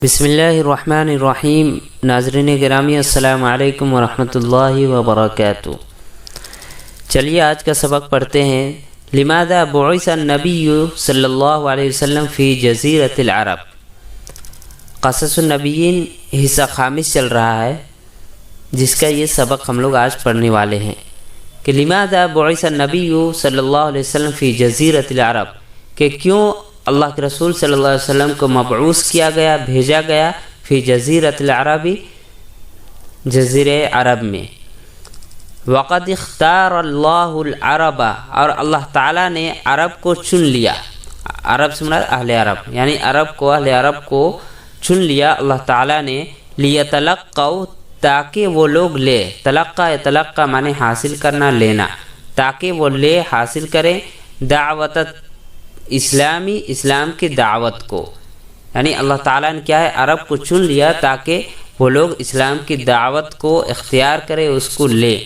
بسم اللہ الرحمن الرحیم۔ ناظرین گرامی السلام علیکم ورحمۃ اللہ وبرکاتہ۔ چلیے آج کا سبق پڑھتے ہیں۔ لماذا بعث النبی صلی اللہ علیہ وسلم فی جزیرۃ العرب۔ قصص النبیین حصہ خامس چل رہا ہے، جس کا یہ سبق ہم لوگ آج پڑھنے والے ہیں کہ لماذا بعث النبی صلی اللہ علیہ وسلم فی جزیرۃ العرب، کہ کیوں اللہ کے رسول صلی اللہ علیہ وسلم کو مبعوث کیا گیا، بھیجا گیا فی جزیرۃ العربی، جزیرہ عرب میں۔ وقد اختار اللہ العرب، اور اللہ تعالیٰ نے عرب کو چن لیا۔ عرب سے مراد اہل عرب، یعنی اہل عرب کو چن لیا اللہ تعالیٰ نے۔ لیتلقوا، تاکہ وہ لوگ لے، تلقى معنی حاصل کرنا، لینا، تاکہ وہ لے حاصل کریں دعوت اسلام کی دعوت کو۔ یعنی اللہ تعالیٰ نے کیا ہے، عرب کو چن لیا تاکہ وہ لوگ اسلام کی دعوت کو اختیار کرے، اس کو لے۔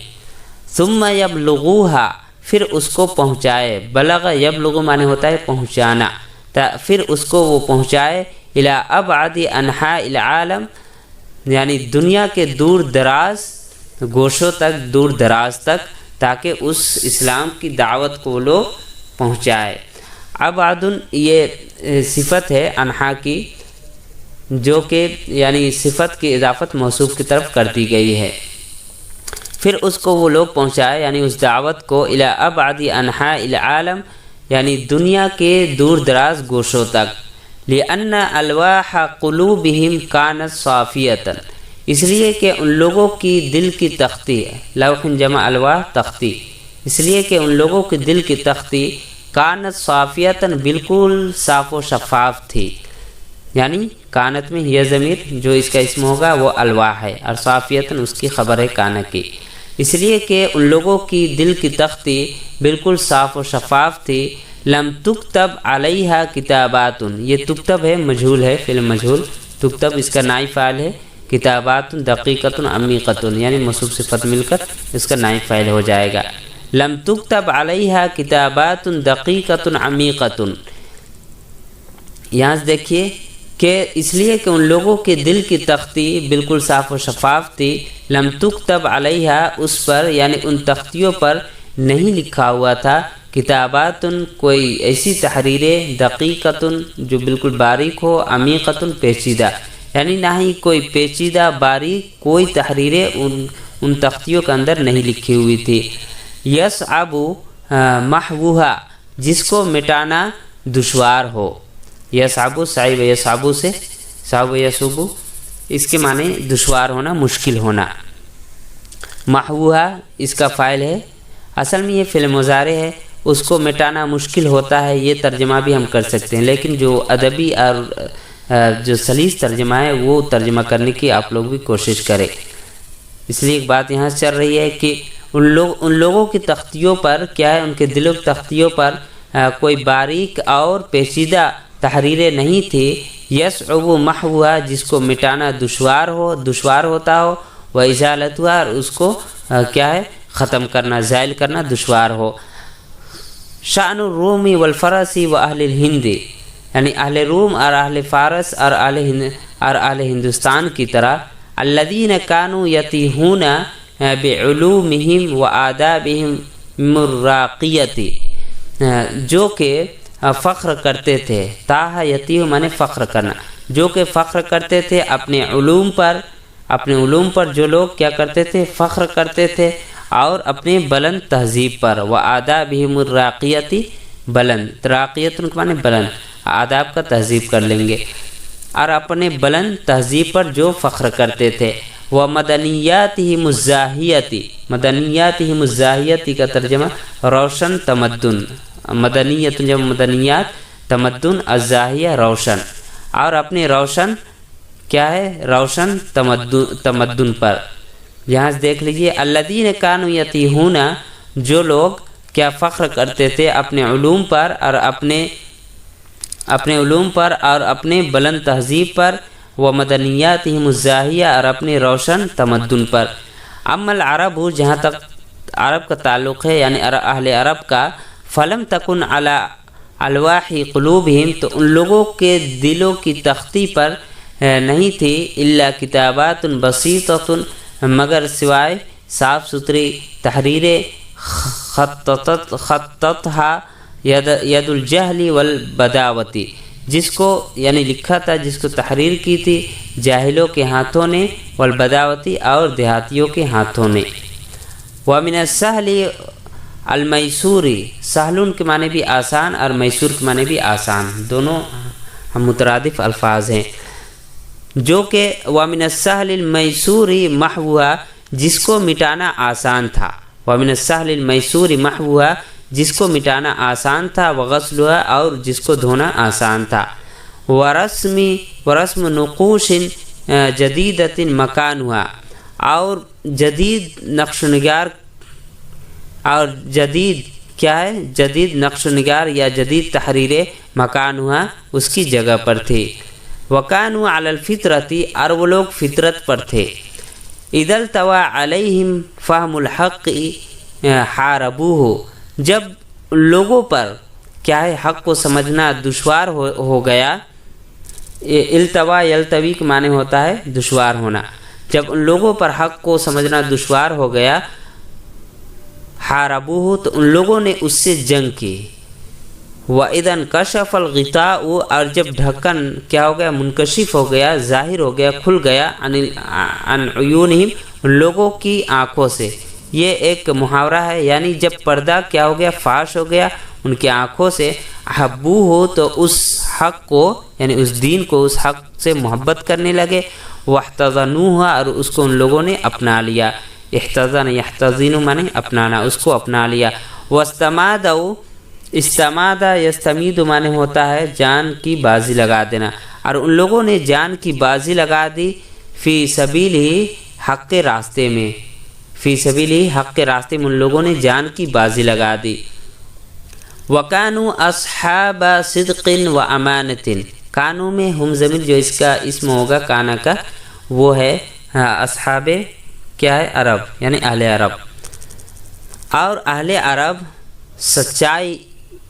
ثم یبلغوها، پھر اس کو پہنچائے۔ بلغ یبلغ معنی ہوتا ہے پہنچانا، پھر اس کو وہ پہنچائے الی ابعد انحاء العالم، یعنی دنیا کے دور دراز گوشوں تک، دور دراز تک، تاکہ اس اسلام کی دعوت کو وہ لوگ پہنچائے۔ ابعد یہ صفت ہے انحا کی، جو کہ یعنی صفت کی اضافت موصوف کی طرف کر دی گئی ہے۔ پھر اس کو وہ لوگ پہنچائے، یعنی اس دعوت کو الی ابعد انحاء العالم، یعنی دنیا کے دور دراز گوشوں تک۔ لأن الواح قلوبہم کانت صافیۃ، اس لیے کہ ان لوگوں کی دل کی تختی ہے، لوح جمع الواح تختی، اس لیے کہ ان لوگوں کی دل کی تختی کانت صافیتاً بالکل صاف و شفاف تھی۔ یعنی کانت میں یہ ضمیر جو اس کا اسم ہوگا وہ الواح ہے، اور صافیتاً اس کی خبر ہے کانا کی، اس لیے کہ ان لوگوں کی دل کی تختی بالکل صاف و شفاف تھی۔ لم تکتب علیہا کتابات، یہ تکتب ہے، مجہول ہے، فعل مجہول، تکتب اس کا نائب فاعل ہے، کتابات دقیقۃ عمیقۃ، یعنی موصوف صفت مل کر اس کا نائب فاعل ہو جائے گا۔ لم تکتب علیہا کتابات دقیقۃ عمیقۃ، یہاں سے دیکھیے کہ اس لیے کہ ان لوگوں کے دل کی تختی بالکل صاف و شفاف تھی۔ لم تکتب علیہا، اس پر یعنی ان تختیوں پر نہیں لکھا ہوا تھا، کتابات کوئی ایسی تحریریں، دقیقۃ جو بالکل باریک ہو، عمیقۃ پیچیدہ، یعنی نہ ہی کوئی پیچیدہ باریک کوئی تحریریں ان تختیوں کے اندر نہیں لکھی ہوئی تھی۔ یصعب محوها، جس کو مٹانا دشوار ہو۔ یصعب صعب یصعب سے صعب یصعب، اس کے معنی دشوار ہونا، مشکل ہونا۔ محوها اس کا فاعل ہے، اصل میں یہ فعل مضارع ہے، اس کو مٹانا مشکل ہوتا ہے، یہ ترجمہ بھی ہم کر سکتے ہیں، لیکن جو ادبی اور جو سلیس ترجمہ ہے وہ ترجمہ کرنے کی آپ لوگ بھی کوشش کریں۔ اس لیے ایک بات یہاں سے چل رہی ہے کہ ان لوگوں کی تختیوں پر کیا ہے، ان کے دلوں کی تختیوں پر کوئی باریک اور پیچیدہ تحریریں نہیں تھی۔ یصعب محوها، جس کو مٹانا دشوار ہوتا ہو، وازالتها، اور اس کو کیا ہے، ختم کرنا، زائل کرنا دشوار ہو۔ شأن الروم والفرس واہل الہند، یعنی اہل روم اور اہل فارس اور اہل ہندوستان کی طرح، الذین کانوا یتیہون بعلومہم وآدابہم الراقیۃ، جو کہ فخر کرتے تھے، تاہ یتیہ معنی فخر کرنا، جو کہ فخر کرتے تھے اپنے علوم پر، جو لوگ کیا کرتے تھے، فخر کرتے تھے، اور اپنے بلند تہذیب پر۔ وآدابہم الراقیۃ، بلند، راقیۃ کے معنی بلند، آداب کا تہذیب کر لیں گے، اور اپنے بلند تہذیب پر جو فخر کرتے تھے۔ ومدنیاتہم الزاہیۃ، مدنیاتہم الزاہیۃ کا ترجمہ روشن تمدن، مدنیت جب مدنیات، تمدن، الزاہیہ روشن، اور اپنے روشن کیا ہے، روشن تمدن پر۔ یہاں سے دیکھ لیجئے، الذین کانوا یتیہون، جو لوگ کیا فخر کرتے تھے اپنے علوم پر اور اپنے بلند تہذیب پر، ومدنیاتہم الزاہیہ، اور اپنے روشن تمدن پر۔ اما العرب، جہاں تک عرب کا تعلق ہے، یعنی اہل عرب کا، فلم تکن علی الواح قلوبہم، تو ان لوگوں کے دلوں کی تختی پر نہیں تھی الا کتابات بسیطۃ مگر سوائے صاف ستھری تحریریں خطتھا ید الجہل والبداوتی جس کو یعنی لکھا تھا جس کو تحریر کی تھی جاہلوں کے ہاتھوں نے والبداوتی اور دیہاتیوں کے ہاتھوں نے۔ ومن السہل المیسوری سہلون کے معنی بھی آسان اور میسور کے معنی بھی آسان، دونوں ہم مترادف الفاظ ہیں، جو کہ ومن السہل المیسوری محوها جس کو مٹانا آسان تھا، ومن السہل المیسوری محوها جس کو مٹانا آسان تھا، وغسلها اور جس کو دھونا آسان تھا، ورسم نقوش جدیدت مکانها اور جدید نقش و نگار اور جدید کیا ہے جدید نقش و نگار یا جدید تحریریں مکانها اس کی جگہ پر تھی، وکانوا علی الفطرتی اور وہ لوگ فطرت پر تھے، اذا التوى علیہم فہم الحق حاربوه جب لوگوں پر کیا ہے حق کو سمجھنا دشوار ہو گیا، التوا یلتوی کے معنی ہوتا ہے دشوار ہونا، جب ان لوگوں پر حق کو سمجھنا دشوار ہو گیا، حاربوه تو ان لوگوں نے اس سے جنگ کی، وَإِذَا انْكَشَفَ الْغِطَاءُ اور جب ڈھکن کیا ہو گیا منکشف ہو گیا، ظاہر ہو گیا، کھل گیا، عن عیونہم ان لوگوں کی آنکھوں سے، یہ ایک محاورہ ہے، یعنی جب پردہ کیا ہو گیا فاش ہو گیا ان کی آنکھوں سے، احبوہ تو اس حق کو یعنی اس دین کو اس حق سے محبت کرنے لگے، واحتضنوہ اور اس کو ان لوگوں نے اپنا لیا، احتضن یحتضن معنی اپنانا، اس کو اپنا لیا، واستمادوا استمادہ یستمید معنی ہوتا ہے جان کی بازی لگا دینا، اور ان لوگوں نے جان کی بازی لگا دی فی سبیل ہی حق کے راستے میں، فی سبیل ہی حق کے راستے میں ان لوگوں نے جان کی بازی لگا دی، وَكَانُوا أَصْحَابَ صِدْقٍ وَأَمَانَةٍ کانوں میں ہم ضمیر جو اس کا اسم ہوگا کانا کا وہ ہے اصحاب کیا ہے عرب یعنی اہل عرب، اور اہل عرب سچائی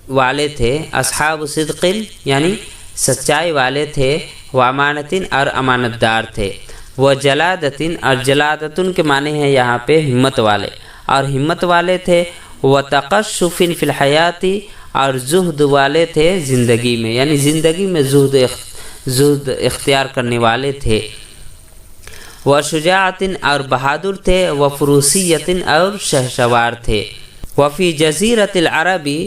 والے تھے، اصحاب صدق یعنی سچائی والے تھے، و امانتن اور امانت دار تھے، وہ جلادتن اور جلادتن کے معنی ہے یہاں پہ ہمت والے، اور ہمت والے تھے، وہ تقشف فی الحیاتی اور زہد والے تھے زندگی میں، یعنی زندگی میں زہد اختیار کرنے والے تھے، وہ شجاعتن اور بہادر تھے، وہ فروسیتن اور شہسوار تھے، وفی جزیرت العربی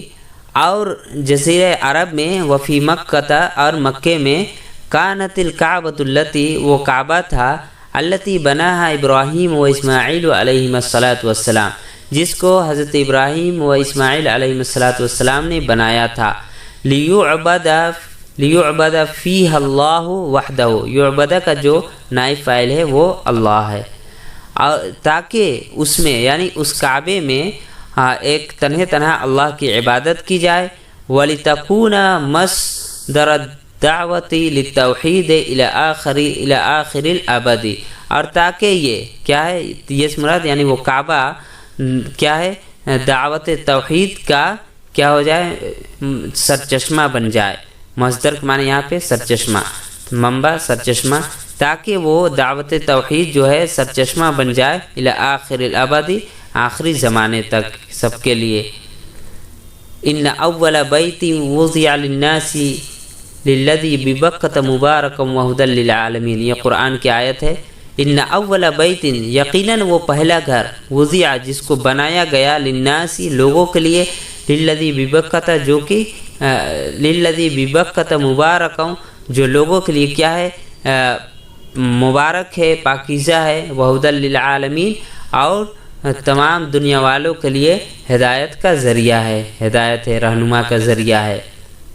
اور جزیرہ عرب میں، وفی مکہ اور مکے میں، کانت الکعبۃ التی وہ کعبہ تھا، التی بناہا ابراہیم و اسماعیل علیہم الصلاۃ والسلام جس کو حضرت ابراہیم و اسماعیل علیہم الصلاۃ والسلام نے بنایا تھا، لیعبد فیہ اللہ وحدہ، یعبد کا جو نائب فاعل ہے وہ اللہ ہے، اور تاکہ اس میں یعنی اس کعبے میں ایک تنہا اللہ کی عبادت کی جائے، وَلِتَكُونَ مَصْدَرَ الدَّعْوَةِ لِلتَّوْحِيدِ إِلَى آخِرِ الْأَبَدِ اور تاکہ یہ کیا ہے یہ مراد یعنی وہ کعبہ کیا ہے دعوت توحید کا کیا ہو جائے سرچشمہ بن جائے، مصدر کے معنی یہاں پہ سرچشمہ، منبع سرچشمہ، تاکہ وہ دعوت توحید جو ہے سرچشمہ بن جائے، الی آخر الابد آخری زمانے تک سب کے لیے۔ ان اول بیت وضع للناس للذی ببکۃ مبارکا وہدی للعالمین، یہ قرآن کی آیت ہے۔ ان اول بیت یقیناً وہ پہلا گھر، وضع جس کو بنایا گیا، للناس لوگوں کے لیے، للذی ببکۃ جو کہ للذی ببکۃ مبارکا جو لوگوں کے لیے کیا ہے مبارک ہے، پاکیزہ ہے، وہدی للعالمین اور تمام دنیا والوں کے لیے ہدایت کا ذریعہ ہے، ہدایت ہے، رہنما کا ذریعہ ہے۔